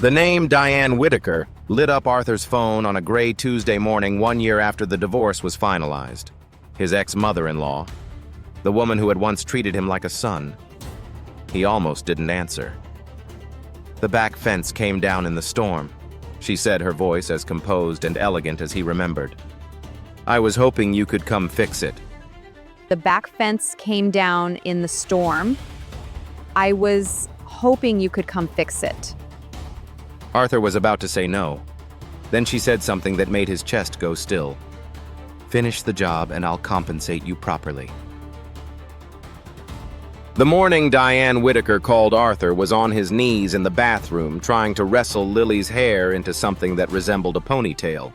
The name Diane Whitaker lit up Arthur's phone on a gray Tuesday morning 1 year after the divorce was finalized. His ex-mother-in-law, the woman who had once treated him like a son. He almost didn't answer. "The back fence came down in the storm," she said, her voice as composed and elegant as he remembered. "I was hoping you could come fix it." The back fence came down in the storm. I was hoping you could come fix it. Arthur was about to say no. Then she said something that made his chest go still. "Finish the job and I'll compensate you properly." The morning Diane Whitaker called Arthur was on his knees in the bathroom trying to wrestle Lily's hair into something that resembled a ponytail.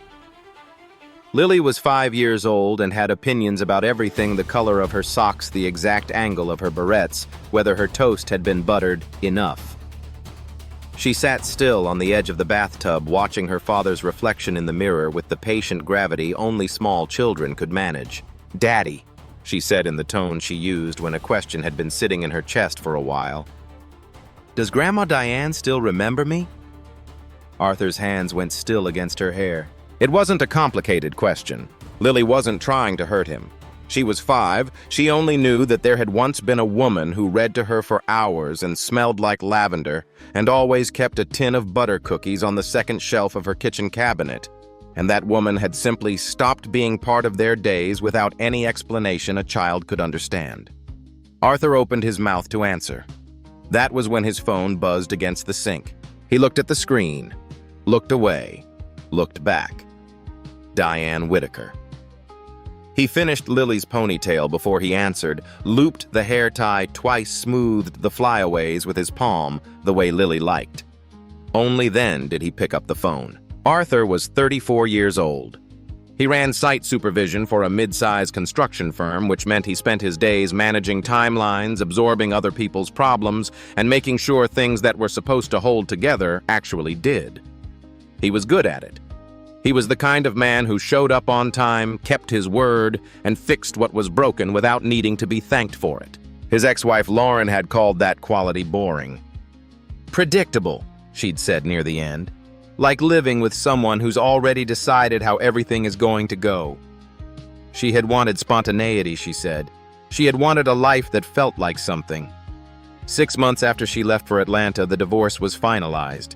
Lily was 5 years old and had opinions about everything: the color of her socks, the exact angle of her barrettes, whether her toast had been buttered enough. She sat still on the edge of the bathtub, watching her father's reflection in the mirror with the patient gravity only small children could manage. "Daddy," she said in the tone she used when a question had been sitting in her chest for a while. "Does Grandma Diane still remember me?" Arthur's hands went still against her hair. It wasn't a complicated question. Lily wasn't trying to hurt him. She was 5. She only knew that there had once been a woman who read to her for hours and smelled like lavender and always kept a tin of butter cookies on the second shelf of her kitchen cabinet. And that woman had simply stopped being part of their days without any explanation a child could understand. Arthur opened his mouth to answer. That was when his phone buzzed against the sink. He looked at the screen, looked away, looked back. Diane Whitaker. He finished Lily's ponytail before he answered, looped the hair tie twice, smoothed the flyaways with his palm the way Lily liked. Only then did he pick up the phone. Arthur was 34 years old. He ran site supervision for a mid-size construction firm, which meant he spent his days managing timelines, absorbing other people's problems, and making sure things that were supposed to hold together actually did. He was good at it. He was the kind of man who showed up on time, kept his word, and fixed what was broken without needing to be thanked for it. His ex-wife Lauren had called that quality boring. "Predictable," she'd said near the end. "Like living with someone who's already decided how everything is going to go." She had wanted spontaneity, she said. She had wanted a life that felt like something. 6 months after she left for Atlanta, the divorce was finalized.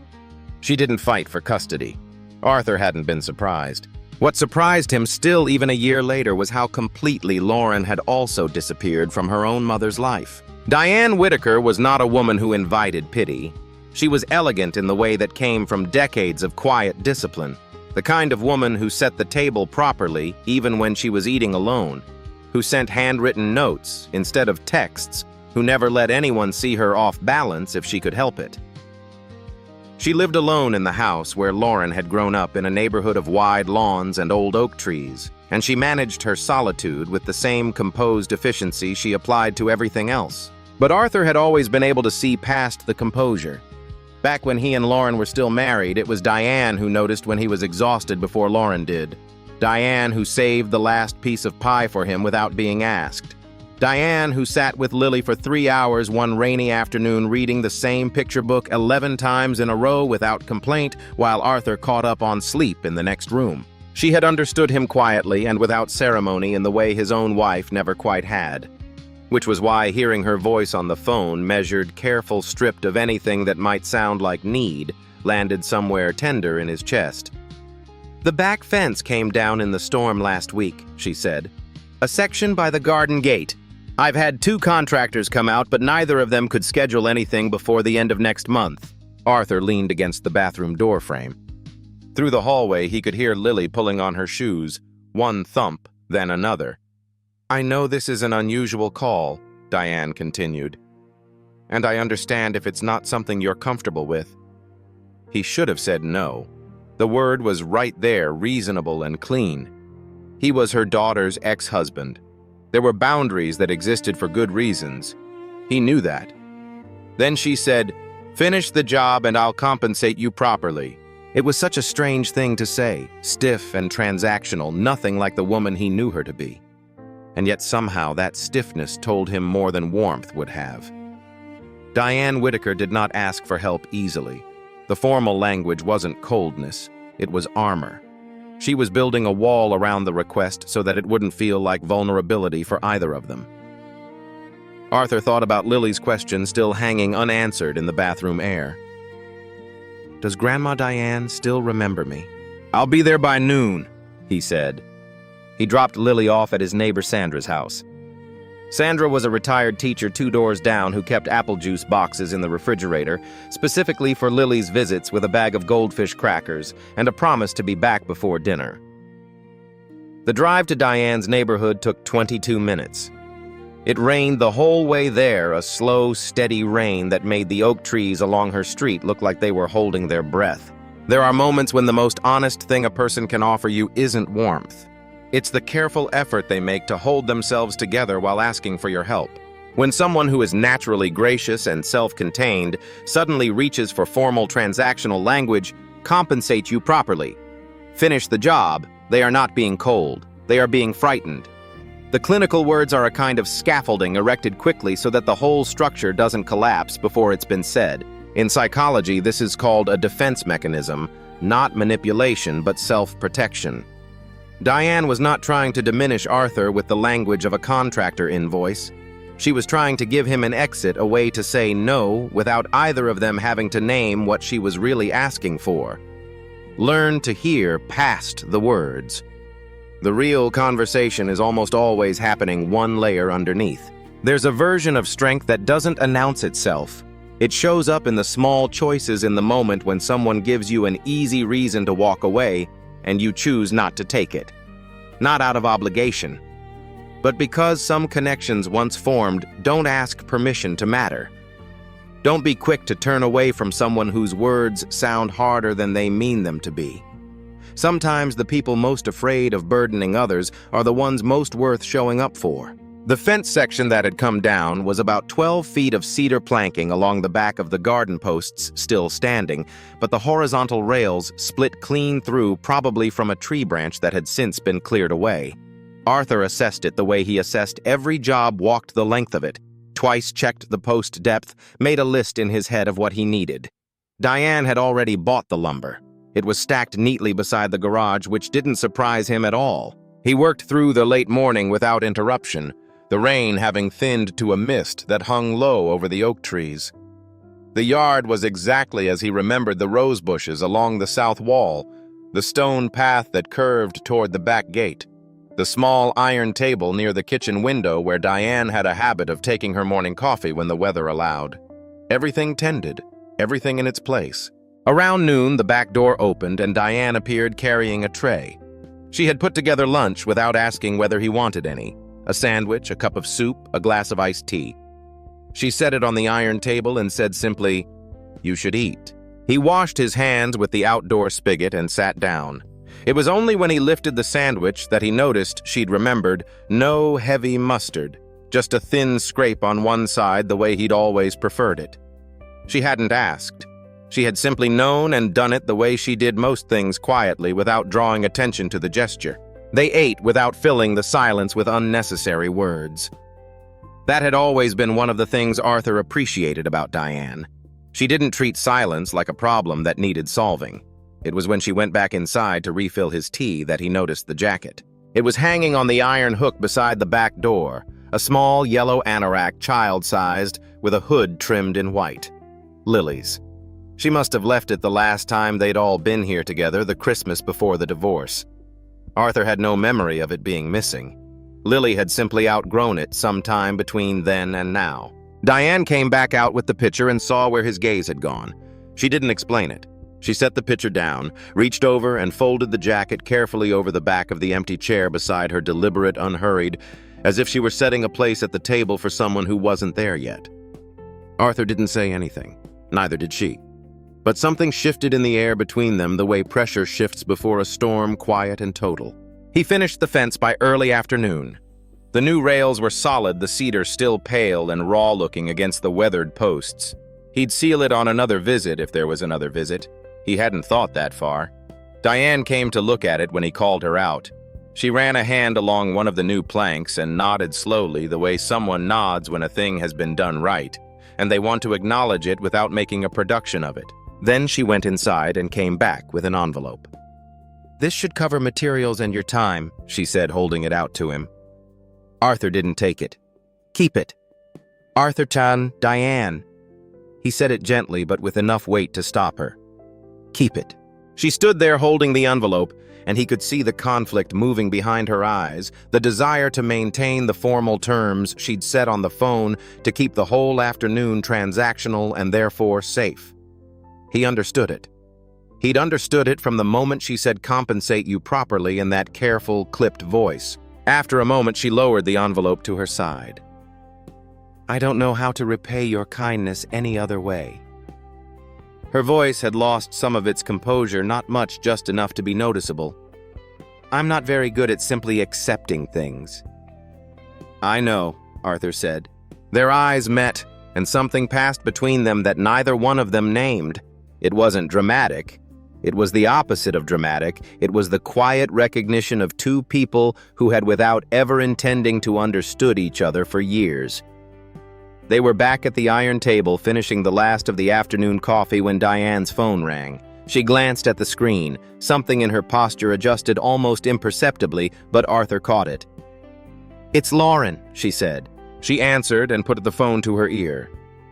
She didn't fight for custody. Arthur hadn't been surprised. What surprised him still even a year later was how completely Lauren had also disappeared from her own mother's life. Diane Whitaker was not a woman who invited pity. She was elegant in the way that came from decades of quiet discipline, the kind of woman who set the table properly even when she was eating alone, who sent handwritten notes instead of texts, who never let anyone see her off balance if she could help it. She lived alone in the house where Lauren had grown up, in a neighborhood of wide lawns and old oak trees, and she managed her solitude with the same composed efficiency she applied to everything else. But Arthur had always been able to see past the composure. Back when he and Lauren were still married, it was Diane who noticed when he was exhausted before Lauren did. Diane who saved the last piece of pie for him without being asked. Diane who sat with Lily for 3 hours one rainy afternoon reading the same picture book 11 times in a row without complaint while Arthur caught up on sleep in the next room. She had understood him quietly and without ceremony in the way his own wife never quite had. Which was why hearing her voice on the phone, measured, careful, stripped of anything that might sound like need, landed somewhere tender in his chest. "The back fence came down in the storm last week," she said. "A section by the garden gate. I've had 2 contractors come out, but neither of them could schedule anything before the end of next month." Arthur leaned against the bathroom door frame. Through the hallway, he could hear Lily pulling on her shoes, one thump, then another. "I know this is an unusual call," Diane continued, "and I understand if it's not something you're comfortable with." He should have said no. The word was right there, reasonable and clean. He was her daughter's ex-husband. There were boundaries that existed for good reasons. He knew that. Then she said, "Finish the job and I'll compensate you properly." It was such a strange thing to say, stiff and transactional, nothing like the woman he knew her to be. And yet somehow that stiffness told him more than warmth would have. Diane Whitaker did not ask for help easily. The formal language wasn't coldness, it was armor. She was building a wall around the request so that it wouldn't feel like vulnerability for either of them. Arthur thought about Lily's question still hanging unanswered in the bathroom air. Does Grandma Diane still remember me? I'll be there by noon, he said. He dropped Lily off at his neighbor Sandra's house. Sandra was a retired teacher 2 doors down who kept apple juice boxes in the refrigerator, specifically for Lily's visits, with a bag of goldfish crackers and a promise to be back before dinner. The drive to Diane's neighborhood took 22 minutes. It rained the whole way there, a slow, steady rain that made the oak trees along her street look like they were holding their breath. There are moments when the most honest thing a person can offer you isn't warmth. It's the careful effort they make to hold themselves together while asking for your help. When someone who is naturally gracious and self-contained suddenly reaches for formal transactional language, compensate you properly. Finish the job, they are not being cold, they are being frightened. The clinical words are a kind of scaffolding erected quickly so that the whole structure doesn't collapse before it's been said. In psychology, this is called a defense mechanism, not manipulation but self-protection. Diane was not trying to diminish Arthur with the language of a contractor invoice. She was trying to give him an exit, a way to say no without either of them having to name what she was really asking for. Learn to hear past the words. The real conversation is almost always happening one layer underneath. There's a version of strength that doesn't announce itself. It shows up in the small choices in the moment when someone gives you an easy reason to walk away and you choose not to take it. Not out of obligation, but because some connections once formed don't ask permission to matter. Don't be quick to turn away from someone whose words sound harder than they mean them to be. Sometimes the people most afraid of burdening others are the ones most worth showing up for. The fence section that had come down was about 12 feet of cedar planking along the back of the garden posts still standing, but the horizontal rails split clean through, probably from a tree branch that had since been cleared away. Arthur assessed it the way he assessed every job, walked the length of it, twice checked the post depth, made a list in his head of what he needed. Diane had already bought the lumber. It was stacked neatly beside the garage, which didn't surprise him at all. He worked through the late morning without interruption, the rain having thinned to a mist that hung low over the oak trees. The yard was exactly as he remembered the rose bushes along the south wall, the stone path that curved toward the back gate, the small iron table near the kitchen window where Diane had a habit of taking her morning coffee when the weather allowed. Everything tended, everything in its place. Around noon, the back door opened and Diane appeared carrying a tray. She had put together lunch without asking whether he wanted any. A sandwich, a cup of soup, a glass of iced tea. She set it on the iron table and said simply, "You should eat." He washed his hands with the outdoor spigot and sat down. It was only when he lifted the sandwich that he noticed she'd remembered no heavy mustard, just a thin scrape on one side the way he'd always preferred it. She hadn't asked. She had simply known and done it the way she did most things, quietly, without drawing attention to the gesture. They ate without filling the silence with unnecessary words. That had always been one of the things Arthur appreciated about Diane. She didn't treat silence like a problem that needed solving. It was when she went back inside to refill his tea that he noticed the jacket. It was hanging on the iron hook beside the back door, a small yellow anorak, child-sized, with a hood trimmed in white. Lily's. She must have left it the last time they'd all been here together, the Christmas before the divorce. Arthur had no memory of it being missing. Lily had simply outgrown it sometime between then and now. Diane came back out with the picture and saw where his gaze had gone. She didn't explain it. She set the picture down, reached over and folded the jacket carefully over the back of the empty chair beside her, deliberate, unhurried, as if she were setting a place at the table for someone who wasn't there yet. Arthur didn't say anything. Neither did she. But something shifted in the air between them the way pressure shifts before a storm, quiet and total. He finished the fence by early afternoon. The new rails were solid, the cedar still pale and raw-looking against the weathered posts. He'd seal it on another visit if there was another visit. He hadn't thought that far. Diane came to look at it when he called her out. She ran a hand along one of the new planks and nodded slowly the way someone nods when a thing has been done right, and they want to acknowledge it without making a production of it. Then she went inside and came back with an envelope. "This should cover materials and your time," she said, holding it out to him. Arthur didn't take it. "Keep it." "Arthur-chan, Diane." He said it gently, but with enough weight to stop her. "Keep it." She stood there holding the envelope, and he could see the conflict moving behind her eyes, the desire to maintain the formal terms she'd set on the phone to keep the whole afternoon transactional and therefore safe. He understood it. He'd understood it from the moment she said "compensate you properly" in that careful, clipped voice. After a moment, she lowered the envelope to her side. "I don't know how to repay your kindness any other way." Her voice had lost some of its composure, not much, just enough to be noticeable. "I'm not very good at simply accepting things." "I know," Arthur said. Their eyes met, and something passed between them that neither one of them named. It wasn't dramatic. It was the opposite of dramatic. It was the quiet recognition of two people who had, without ever intending to, understood each other for years. They were back at the iron table, finishing the last of the afternoon coffee when Diane's phone rang. She glanced at the screen. Something in her posture adjusted almost imperceptibly, but Arthur caught it. "It's Lauren," she said. She answered and put the phone to her ear.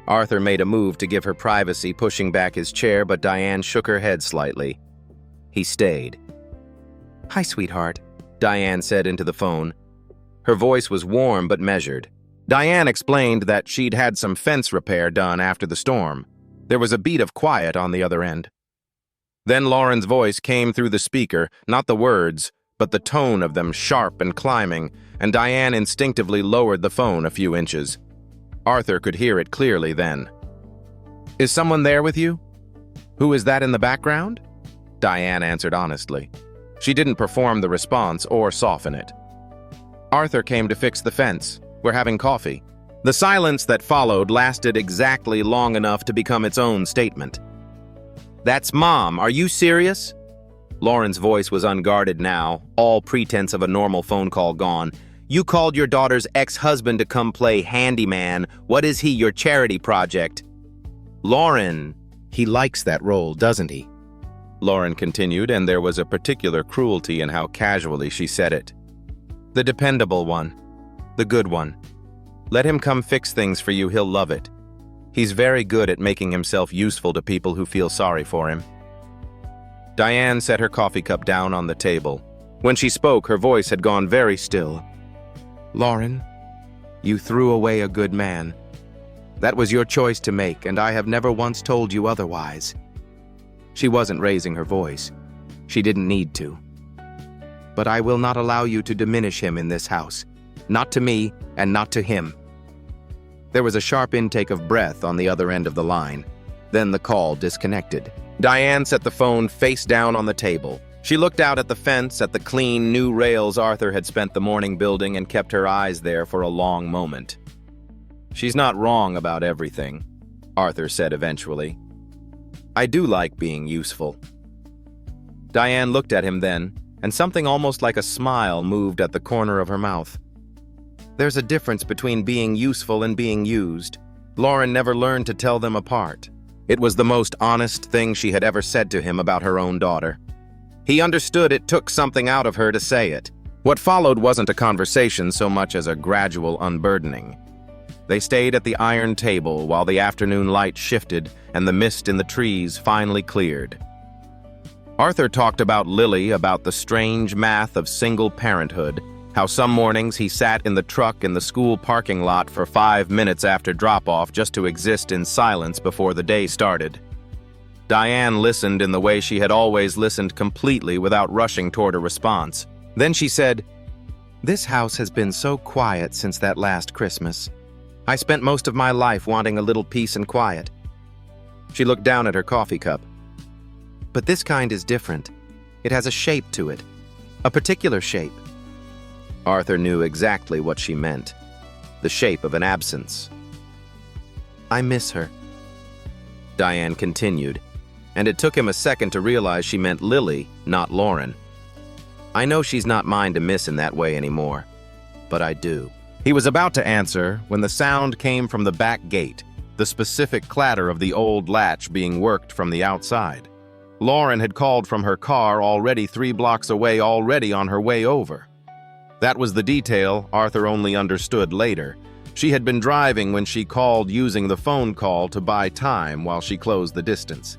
Arthur made a move to give her privacy, pushing back his chair, but Diane shook her head slightly. He stayed. "Hi, sweetheart," Diane said into the phone. Her voice was warm but measured. Diane explained that she'd had some fence repair done after the storm. There was a beat of quiet on the other end. Then Lauren's voice came through the speaker, not the words, but the tone of them, sharp and climbing, and Diane instinctively lowered the phone a few inches. Arthur could hear it clearly then. "Is someone there with you?" "Who is that in the background?" Diane answered honestly. She didn't perform the response or soften it. "Arthur came to fix the fence. We're having coffee." The silence that followed lasted exactly long enough to become its own statement. "That's Mom. Are you serious?" Lauren's voice was unguarded now, all pretense of a normal phone call gone. "You called your daughter's ex-husband to come play handyman. What is he, your charity project?" "Lauren, he likes that role, doesn't he?" Lauren continued, and there was a particular cruelty in how casually she said it. "The dependable one. The good one. Let him come fix things for you, he'll love it. He's very good at making himself useful to people who feel sorry for him." Diane set her coffee cup down on the table. When she spoke, her voice had gone very still. "Lauren, you threw away a good man. That was your choice to make, and I have never once told you otherwise." She wasn't raising her voice. She didn't need to. "But I will not allow you to diminish him in this house. Not to me, and not to him." There was a sharp intake of breath on the other end of the line. Then the call disconnected. Diane set the phone face down on the table. She looked out at the fence, at the clean, new rails Arthur had spent the morning building, and kept her eyes there for a long moment. "She's not wrong about everything," Arthur said eventually. "I do like being useful." Diane looked at him then, and something almost like a smile moved at the corner of her mouth. There's a difference between being useful and being used. Lauren never learned to tell them apart. It was the most honest thing she had ever said to him about her own daughter. He understood it took something out of her to say it. What followed wasn't a conversation so much as a gradual unburdening. They stayed at the iron table while the afternoon light shifted and the mist in the trees finally cleared. Arthur talked about Lily, about the strange math of single parenthood, how some mornings he sat in the truck in the school parking lot for 5 minutes after drop-off just to exist in silence before the day started. Diane listened in the way she had always listened, completely without rushing toward a response. Then she said, "This house has been so quiet since that last Christmas. I spent most of my life wanting a little peace and quiet." She looked down at her coffee cup. "But this kind is different. It has a shape to it. A particular shape." Arthur knew exactly what she meant. The shape of an absence. "I miss her," Diane continued, and it took him a second to realize she meant Lily, not Lauren. "I know she's not mine to miss in that way anymore, but I do." He was about to answer when the sound came from the back gate. the specific clatter of the old latch being worked from the outside. Lauren had called from her car already 3 blocks away, already on her way over. That was the detail Arthur only understood later. She had been driving when she called, using the phone call to buy time while she closed the distance.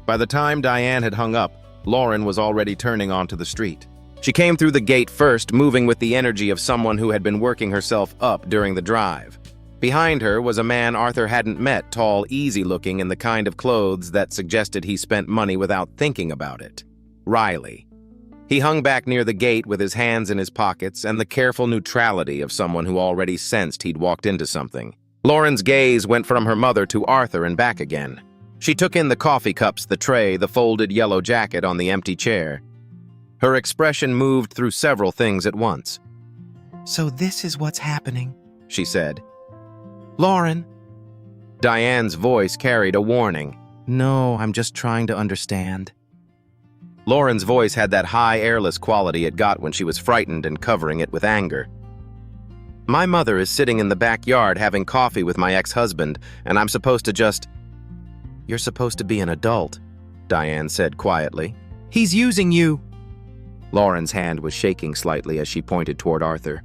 By the time Diane had hung up, Lauren was already turning onto the street. She came through the gate first, moving with the energy of someone who had been working herself up during the drive. Behind her was a man Arthur hadn't met, tall, easy-looking, in the kind of clothes that suggested he spent money without thinking about it. Riley. He hung back near the gate with his hands in his pockets and the careful neutrality of someone who already sensed he'd walked into something. Lauren's gaze went from her mother to Arthur and back again. She took in the coffee cups, the tray, the folded yellow jacket on the empty chair. Her expression moved through several things at once. "So this is what's happening," she said. "Lauren." Diane's voice carried a warning. "No, I'm just trying to understand." Lauren's voice had that high, airless quality it got when she was frightened and covering it with anger. "My mother is sitting in the backyard having coffee with my ex-husband, and I'm supposed to just—" "You're supposed to be an adult," Diane said quietly. "He's using you." Lauren's hand was shaking slightly as she pointed toward Arthur.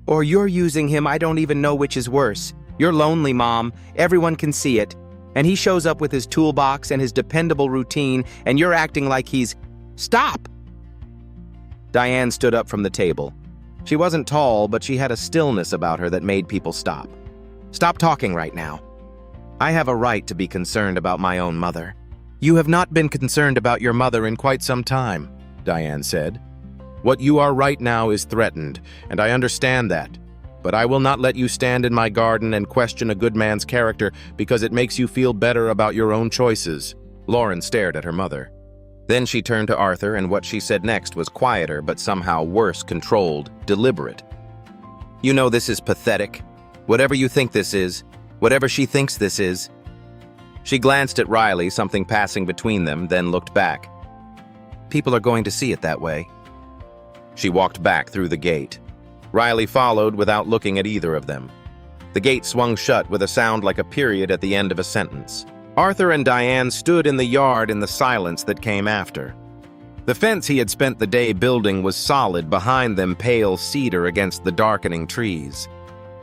"Or you're using him. I don't even know which is worse. You're lonely, Mom. Everyone can see it. And he shows up with his toolbox and his dependable routine, and you're acting like he's... Stop!" Diane stood up from the table. She wasn't tall, but she had a stillness about her that made people stop. "Stop talking right now. I have a right to be concerned about my own mother." You have not been concerned about your mother in quite some time," Diane said. "What you are right now is threatened, and I understand that. But I will not let you stand in my garden and question a good man's character because it makes you feel better about your own choices." Lauren stared at her mother. Then she turned to Arthur, and what she said next was quieter but somehow worse, controlled, deliberate. "You know this is pathetic. Whatever you think this is, whatever she thinks this is." She glanced at Riley, something passing between them, then looked back. "People are going to see it that way." She walked back through the gate. Riley followed without looking at either of them. The gate swung shut with a sound like a period at the end of a sentence. Arthur and Diane stood in the yard in the silence that came after. The fence he had spent the day building was solid behind them, pale cedar against the darkening trees.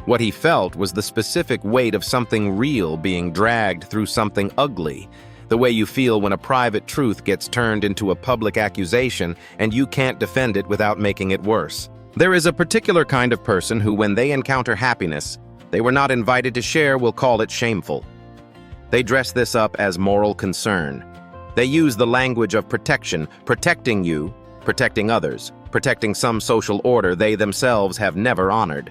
What he felt was the specific weight of something real being dragged through something ugly, the way you feel when a private truth gets turned into a public accusation and you can't defend it without making it worse. There is a particular kind of person who, when they encounter happiness they were not invited to share, will call it shameful. They dress this up as moral concern. They use the language of protection, protecting you, protecting others, protecting some social order they themselves have never honored.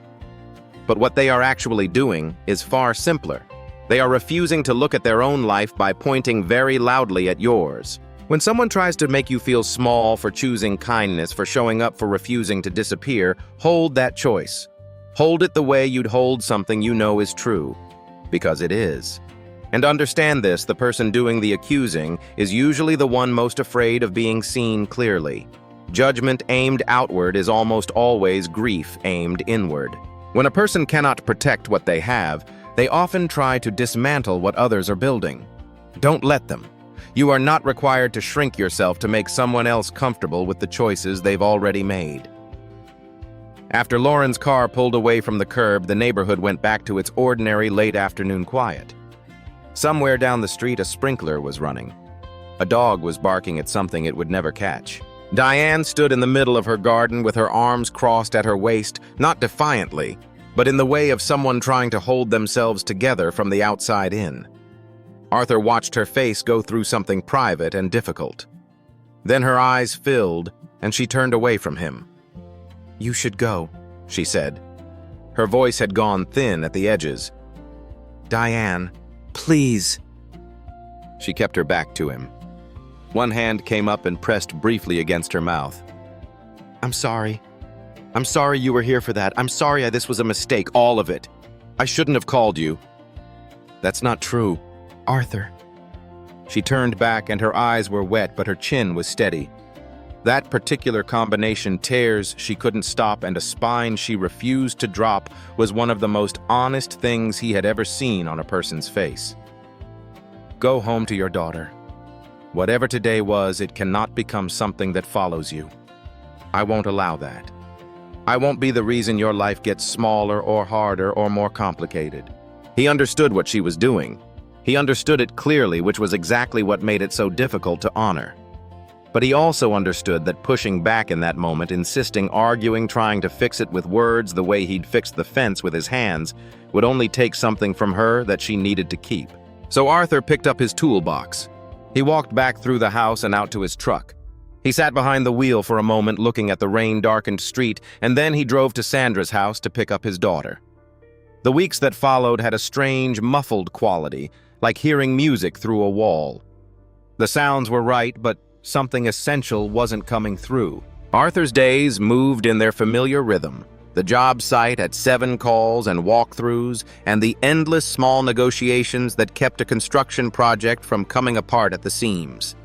But what they are actually doing is far simpler. They are refusing to look at their own life by pointing very loudly at yours. When someone tries to make you feel small for choosing kindness, for showing up, for refusing to disappear, hold that choice. Hold it the way you'd hold something you know is true, because it is. And understand this, the person doing the accusing is usually the one most afraid of being seen clearly. Judgment aimed outward is almost always grief aimed inward. When a person cannot protect what they have, they often try to dismantle what others are building. Don't let them. You are not required to shrink yourself to make someone else comfortable with the choices they've already made. After Lauren's car pulled away from the curb, the neighborhood went back to its ordinary late afternoon quiet. Somewhere down the street, a sprinkler was running. A dog was barking at something it would never catch. Diane stood in the middle of her garden with her arms crossed at her waist, not defiantly, but in the way of someone trying to hold themselves together from the outside in. Arthur watched her face go through something private and difficult. Then her eyes filled, and she turned away from him. "You should go," she said. Her voice had gone thin at the edges. "Diane, please." She kept her back to him. One hand came up and pressed briefly against her mouth. "I'm sorry. I'm sorry you were here for that. I'm sorry this was a mistake, all of it. I shouldn't have called you." "That's not true, Arthur." She turned back and her eyes were wet, but her chin was steady. That particular combination, tears she couldn't stop and a spine she refused to drop, was one of the most honest things he had ever seen on a person's face. Go home to your daughter. Whatever today was, it cannot become something that follows you. I won't allow that. I won't be the reason your life gets smaller or harder or more complicated. He understood what she was doing. He understood it clearly, which was exactly what made it so difficult to honor. But he also understood that pushing back in that moment, insisting, arguing, trying to fix it with words the way he'd fixed the fence with his hands, would only take something from her that she needed to keep. So Arthur picked up his toolbox. He walked back through the house and out to his truck. He sat behind the wheel for a moment looking at the rain-darkened street, and then he drove to Sandra's house to pick up his daughter. The weeks that followed had a strange, muffled quality, like hearing music through a wall. The sounds were right, but something essential wasn't coming through. Arthur's days moved in their familiar rhythm. The job site at 7 calls and walkthroughs, and the endless small negotiations that kept a construction project from coming apart at the seams.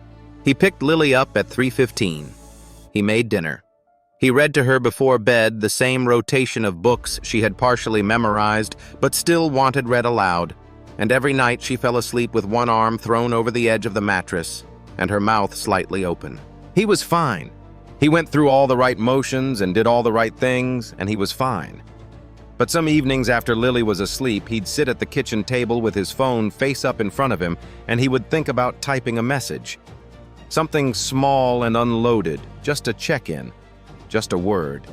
He picked Lily up at 3:15. He made dinner. He read to her before bed the same rotation of books she had partially memorized but still wanted read aloud, and every night she fell asleep with one arm thrown over the edge of the mattress and her mouth slightly open. He was fine. He went through all the right motions and did all the right things, and he was fine. But some evenings after Lily was asleep, he'd sit at the kitchen table with his phone face up in front of him, and he would think about typing a message. Something small and unloaded, just a check-in, just a word.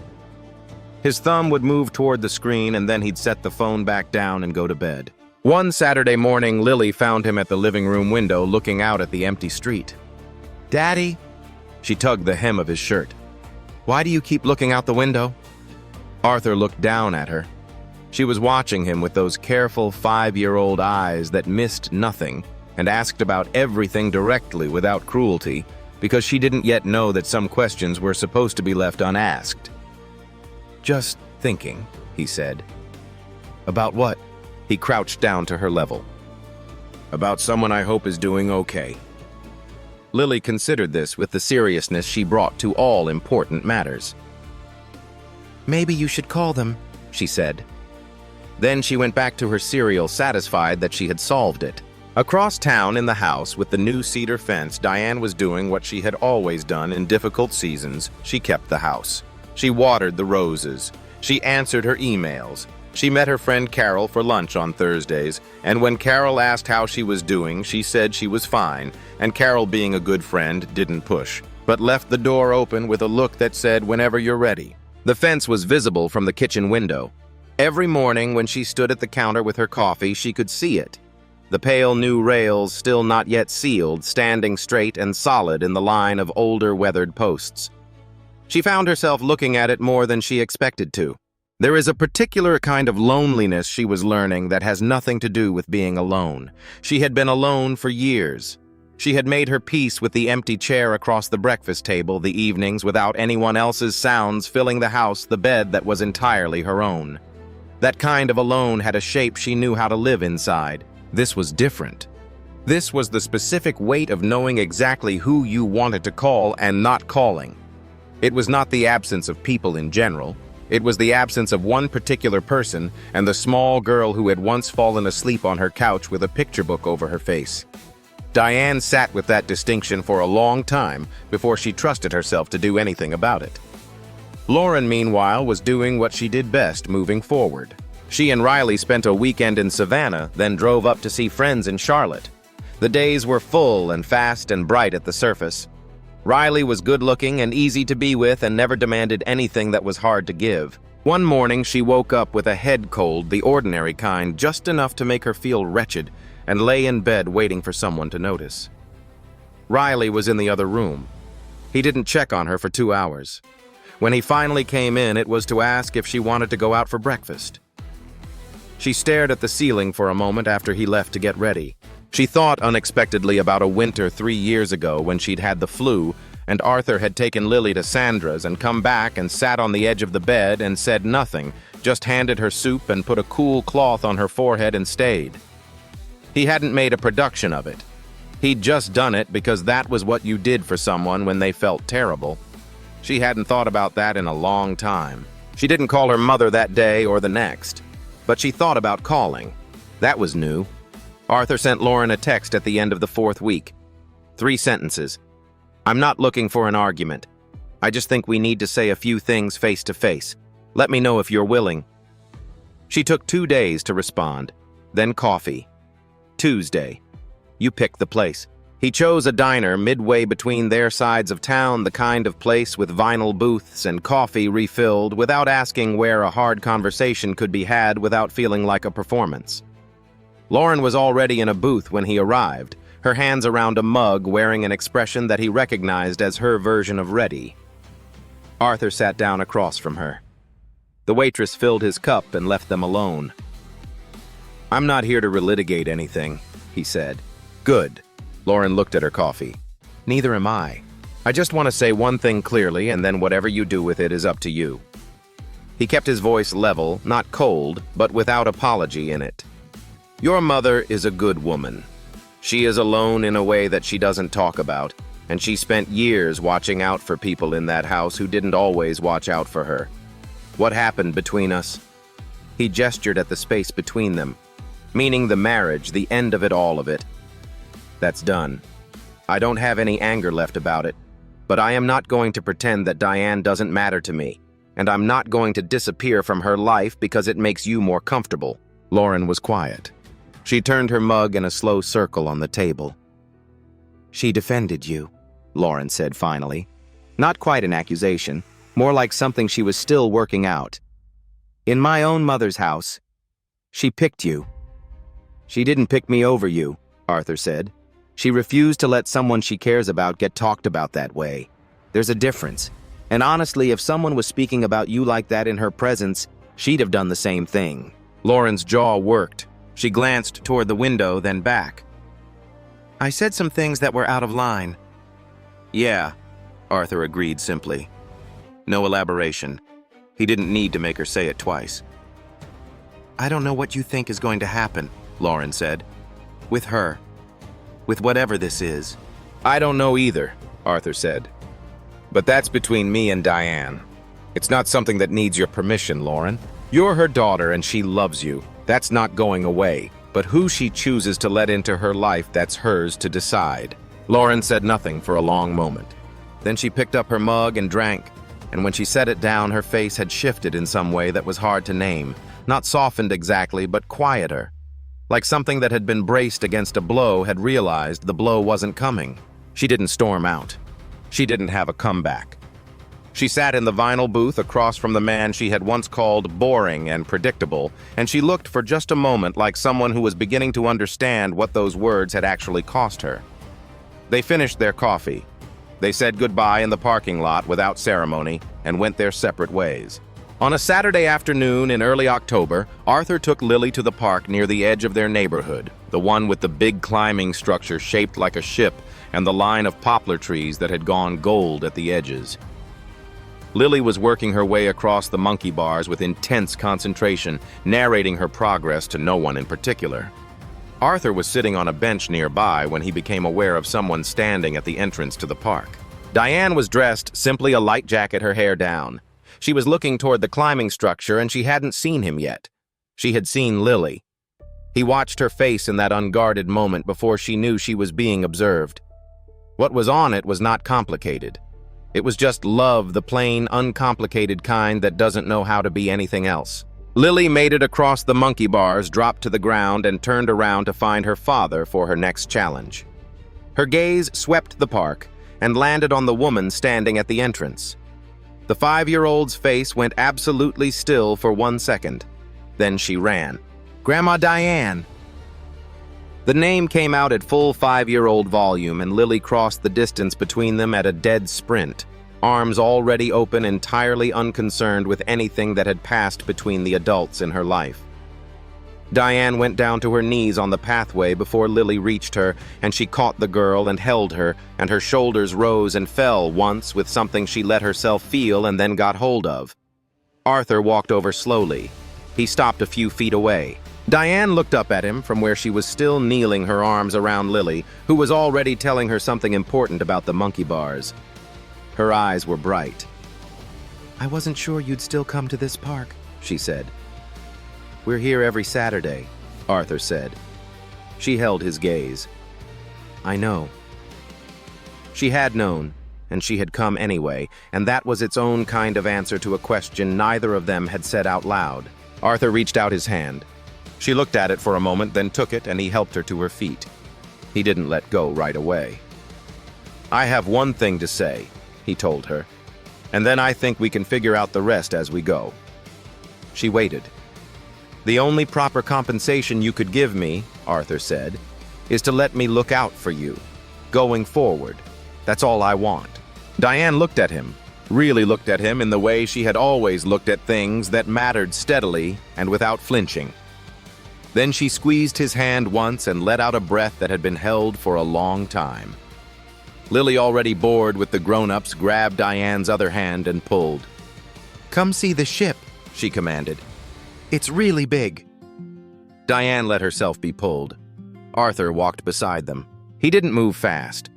His thumb would move toward the screen, and then he'd set the phone back down and go to bed. One Saturday morning, Lily found him at the living room window looking out at the empty street. "Daddy?" She tugged the hem of his shirt. "Why do you keep looking out the window?" Arthur looked down at her. She was watching him with those careful 5-year-old eyes that missed nothing and asked about everything directly without cruelty, because she didn't yet know that some questions were supposed to be left unasked. "Just thinking," he said. "About what?" He crouched down to her level. "About someone I hope is doing okay." Lily considered this with the seriousness she brought to all important matters. "Maybe you should call them," she said. Then she went back to her cereal, satisfied that she had solved it. Across town in the house with the new cedar fence, Diane was doing what she had always done in difficult seasons. She kept the house. She watered the roses. She answered her emails. She met her friend Carol for lunch on Thursdays, and when Carol asked how she was doing, she said she was fine, and Carol, being a good friend, didn't push, but left the door open with a look that said, "Whenever you're ready." The fence was visible from the kitchen window. Every morning when she stood at the counter with her coffee, she could see it. The pale new rails, still not yet sealed, standing straight and solid in the line of older weathered posts. She found herself looking at it more than she expected to. There is a particular kind of loneliness she was learning that has nothing to do with being alone. She had been alone for years. She had made her peace with the empty chair across the breakfast table the evenings without anyone else's sounds filling the house, the bed that was entirely her own. That kind of alone had a shape she knew how to live inside. This was different. This was the specific weight of knowing exactly who you wanted to call and not calling. It was not the absence of people in general. It was the absence of one particular person and the small girl who had once fallen asleep on her couch with a picture book over her face. Diane sat with that distinction for a long time before she trusted herself to do anything about it. Lauren, meanwhile, was doing what she did best moving forward. She and Riley spent a weekend in Savannah, then drove up to see friends in Charlotte. The days were full and fast and bright at the surface. Riley was good-looking and easy to be with and never demanded anything that was hard to give. One morning, she woke up with a head cold, the ordinary kind, just enough to make her feel wretched, and lay in bed waiting for someone to notice. Riley was in the other room. He didn't check on her for 2 hours. When he finally came in, it was to ask if she wanted to go out for breakfast. She stared at the ceiling for a moment after he left to get ready. She thought unexpectedly about a winter 3 years ago when she'd had the flu, and Arthur had taken Lily to Sandra's and come back and sat on the edge of the bed and said nothing, just handed her soup and put a cool cloth on her forehead and stayed. He hadn't made a production of it. He'd just done it because that was what you did for someone when they felt terrible. She hadn't thought about that in a long time. She didn't call her mother that day or the next, but she thought about calling. That was new. Arthur sent Lauren a text at the end of the 4th week. 3 sentences. "I'm not looking for an argument. I just think we need to say a few things face to face. Let me know if you're willing." She took 2 days to respond, then coffee. Tuesday. You pick the place. He chose a diner midway between their sides of town, the kind of place with vinyl booths and coffee refilled, without asking where a hard conversation could be had without feeling like a performance. Lauren was already in a booth when he arrived, her hands around a mug, wearing an expression that he recognized as her version of ready. Arthur sat down across from her. The waitress filled his cup and left them alone. "I'm not here to relitigate anything," he said. "Good." Lauren looked at her coffee. "Neither am I. I just want to say one thing clearly, and then whatever you do with it is up to you." He kept his voice level, not cold, but without apology in it. "Your mother is a good woman. She is alone in a way that she doesn't talk about, and she spent years watching out for people in that house who didn't always watch out for her. What happened between us?" He gestured at the space between them, meaning the marriage, the end of it, all of it. "That's done. I don't have any anger left about it, but I am not going to pretend that Diane doesn't matter to me, and I'm not going to disappear from her life because it makes you more comfortable." Lauren was quiet. She turned her mug in a slow circle on the table. "She defended you," Lauren said finally. Not quite an accusation, more like something she was still working out. "In my own mother's house, she picked you." "She didn't pick me over you," Arthur said. "She refused to let someone she cares about get talked about that way. There's a difference. And honestly, if someone was speaking about you like that in her presence, she'd have done the same thing." Lauren's jaw worked. She glanced toward the window, then back. "I said some things that were out of line." "Yeah," Arthur agreed simply. No elaboration. He didn't need to make her say it twice. "I don't know what you think is going to happen," Lauren said. "With her. With whatever this is." "I don't know either," Arthur said. "But that's between me and Diane. It's not something that needs your permission, Lauren. You're her daughter and she loves you. That's not going away. But who she chooses to let into her life, that's hers to decide." Lauren said nothing for a long moment. Then she picked up her mug and drank, and when she set it down, her face had shifted in some way that was hard to name. Not softened exactly, but quieter. Like something that had been braced against a blow had realized the blow wasn't coming. She didn't storm out. She didn't have a comeback. She sat in the vinyl booth across from the man she had once called boring and predictable, and she looked for just a moment like someone who was beginning to understand what those words had actually cost her. They finished their coffee. They said goodbye in the parking lot without ceremony and went their separate ways. On a Saturday afternoon in early October, Arthur took Lily to the park near the edge of their neighborhood, the one with the big climbing structure shaped like a ship and the line of poplar trees that had gone gold at the edges. Lily was working her way across the monkey bars with intense concentration, narrating her progress to no one in particular. Arthur was sitting on a bench nearby when he became aware of someone standing at the entrance to the park. Diane was dressed simply a light jacket, her hair down. She was looking toward the climbing structure and she hadn't seen him yet. She had seen Lily. He watched her face in that unguarded moment before she knew she was being observed. What was on it was not complicated. It was just love, the plain, uncomplicated kind that doesn't know how to be anything else. Lily made it across the monkey bars, dropped to the ground, and turned around to find her father for her next challenge. Her gaze swept the park and landed on the woman standing at the entrance. The 5-year-old's face went absolutely still for 1 second. Then she ran. "Grandma Diane!" The name came out at full 5-year-old volume, and Lily crossed the distance between them at a dead sprint, arms already open, entirely unconcerned with anything that had passed between the adults in her life. Diane went down to her knees on the pathway before Lily reached her, and she caught the girl and held her, and her shoulders rose and fell once with something she let herself feel and then got hold of. Arthur walked over slowly. He stopped a few feet away. Diane looked up at him from where she was still kneeling, her arms around Lily, who was already telling her something important about the monkey bars. Her eyes were bright. I wasn't sure you'd still come to this park, she said. We're here every Saturday, Arthur said. She held his gaze. I know. She had known, and she had come anyway, and that was its own kind of answer to a question neither of them had said out loud. Arthur reached out his hand. She looked at it for a moment, then took it, and he helped her to her feet. He didn't let go right away. I have one thing to say, he told her, and then I think we can figure out the rest as we go. She waited. The only proper compensation you could give me, Arthur said, is to let me look out for you, going forward. That's all I want. Diane looked at him, really looked at him in the way she had always looked at things that mattered steadily and without flinching. Then she squeezed his hand once and let out a breath that had been held for a long time. Lily, already bored with the grown-ups, grabbed Diane's other hand and pulled. Come see the ship, she commanded. It's really big. Diane let herself be pulled. Arthur walked beside them. He didn't move fast.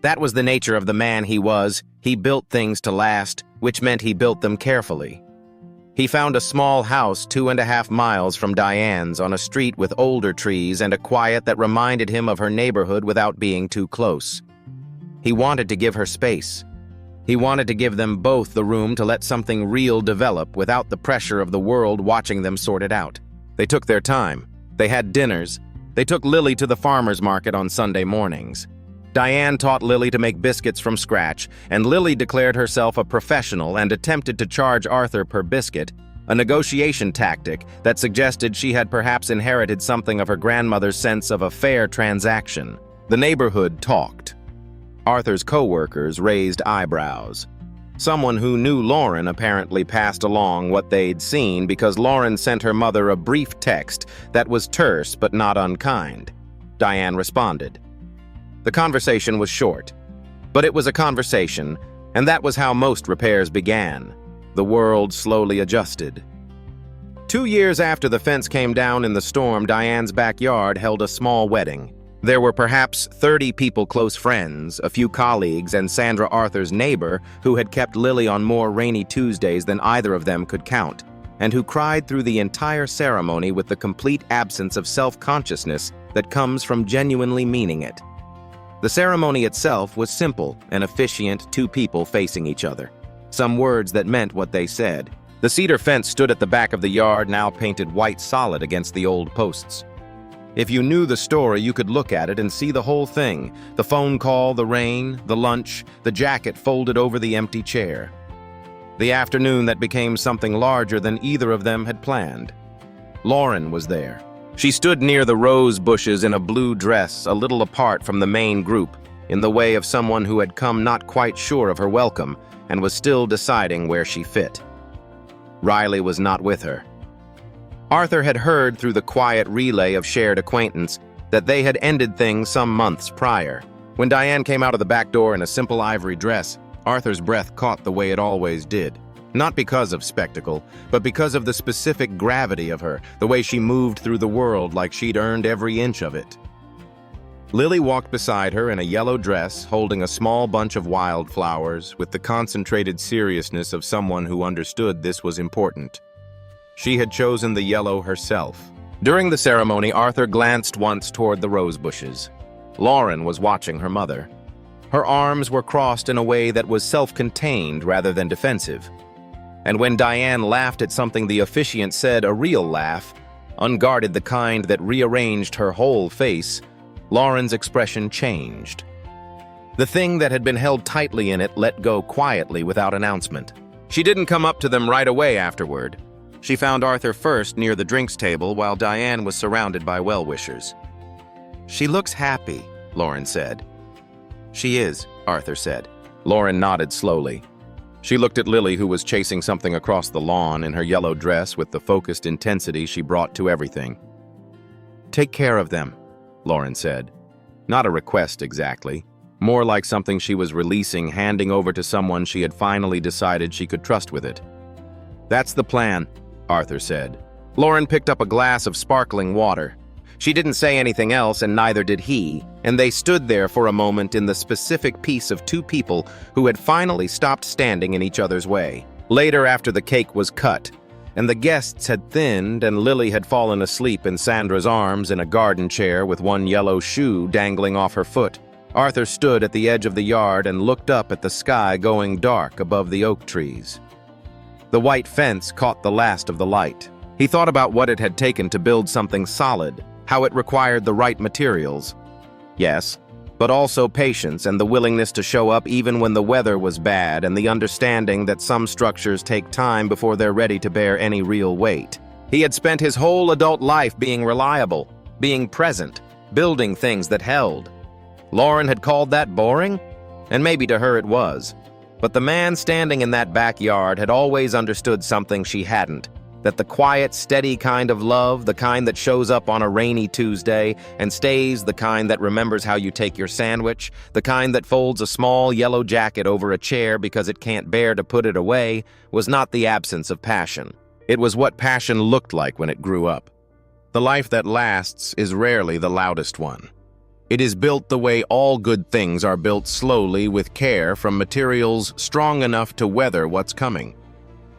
That was the nature of the man he was. He built things to last, which meant he built them carefully. He found a small house 2.5 miles from Diane's on a street with older trees and a quiet that reminded him of her neighborhood without being too close. He wanted to give her space. He wanted to give them both the room to let something real develop without the pressure of the world watching them sort it out. They took their time. They had dinners. They took Lily to the farmer's market on Sunday mornings. Diane taught Lily to make biscuits from scratch, and Lily declared herself a professional and attempted to charge Arthur per biscuit, a negotiation tactic that suggested she had perhaps inherited something of her grandmother's sense of a fair transaction. The neighborhood talked. Arthur's co-workers raised eyebrows. Someone who knew Lauren apparently passed along what they'd seen because Lauren sent her mother a brief text that was terse but not unkind. Diane responded. The conversation was short, but it was a conversation, and that was how most repairs began. The world slowly adjusted. 2 years after the fence came down in the storm, Diane's backyard held a small wedding. There were perhaps 30 people, close friends, a few colleagues, and Sandra, Arthur's neighbor, who had kept Lily on more rainy Tuesdays than either of them could count, and who cried through the entire ceremony with the complete absence of self-consciousness that comes from genuinely meaning it. The ceremony itself was simple, an officiant, 2 people facing each other. Some words that meant what they said. The cedar fence stood at the back of the yard, now painted white solid against the old posts. If you knew the story, you could look at it and see the whole thing. The phone call, the rain, the lunch, the jacket folded over the empty chair. The afternoon that became something larger than either of them had planned. Lauren was there. She stood near the rose bushes in a blue dress, a little apart from the main group, in the way of someone who had come not quite sure of her welcome and was still deciding where she fit. Riley was not with her. Arthur had heard through the quiet relay of shared acquaintance that they had ended things some months prior. When Diane came out of the back door in a simple ivory dress, Arthur's breath caught the way it always did. Not because of spectacle, but because of the specific gravity of her, the way she moved through the world like she'd earned every inch of it. Lily walked beside her in a yellow dress, holding a small bunch of wildflowers, with the concentrated seriousness of someone who understood this was important. She had chosen the yellow herself. During the ceremony, Arthur glanced once toward the rose bushes. Lauren was watching her mother. Her arms were crossed in a way that was self-contained rather than defensive. And when Diane laughed at something the officiant said, a real laugh, unguarded, the kind that rearranged her whole face, Lauren's expression changed. The thing that had been held tightly in it let go quietly without announcement. She didn't come up to them right away afterward. She found Arthur first near the drinks table while Diane was surrounded by well-wishers. She looks happy, Lauren said. She is, Arthur said. Lauren nodded slowly. She looked at Lily, who was chasing something across the lawn in her yellow dress with the focused intensity she brought to everything. Take care of them, Lauren said. Not a request exactly, more like something she was releasing, handing over to someone she had finally decided she could trust with it. That's the plan, Arthur said. Lauren picked up a glass of sparkling water. She didn't say anything else, and neither did he, and they stood there for a moment in the specific peace of two people who had finally stopped standing in each other's way. Later, after the cake was cut, and the guests had thinned and Lily had fallen asleep in Sandra's arms in a garden chair with one yellow shoe dangling off her foot, Arthur stood at the edge of the yard and looked up at the sky going dark above the oak trees. The white fence caught the last of the light. He thought about what it had taken to build something solid, how it required the right materials. Yes, but also patience and the willingness to show up even when the weather was bad, and the understanding that some structures take time before they're ready to bear any real weight. He had spent his whole adult life being reliable, being present, building things that held. Lauren had called that boring, and maybe to her it was. But the man standing in that backyard had always understood something she hadn't, that the quiet, steady kind of love, the kind that shows up on a rainy Tuesday and stays, the kind that remembers how you take your sandwich, the kind that folds a small yellow jacket over a chair because it can't bear to put it away, was not the absence of passion. It was what passion looked like when it grew up. The life that lasts is rarely the loudest one. It is built the way all good things are built, slowly, with care, from materials strong enough to weather what's coming.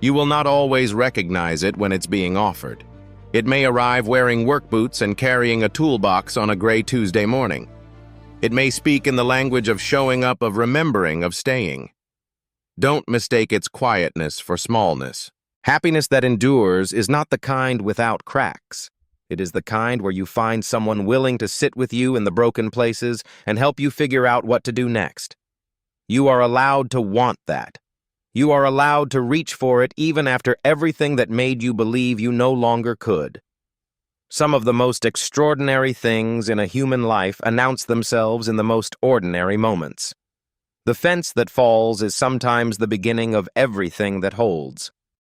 You will not always recognize it when it's being offered. It may arrive wearing work boots and carrying a toolbox on a gray Tuesday morning. It may speak in the language of showing up, of remembering, of staying. Don't mistake its quietness for smallness. Happiness that endures is not the kind without cracks. It is the kind where you find someone willing to sit with you in the broken places and help you figure out what to do next. You are allowed to want that. You are allowed to reach for it even after everything that made you believe you no longer could. Some of the most extraordinary things in a human life announce themselves in the most ordinary moments. The fence that falls is sometimes the beginning of everything that holds.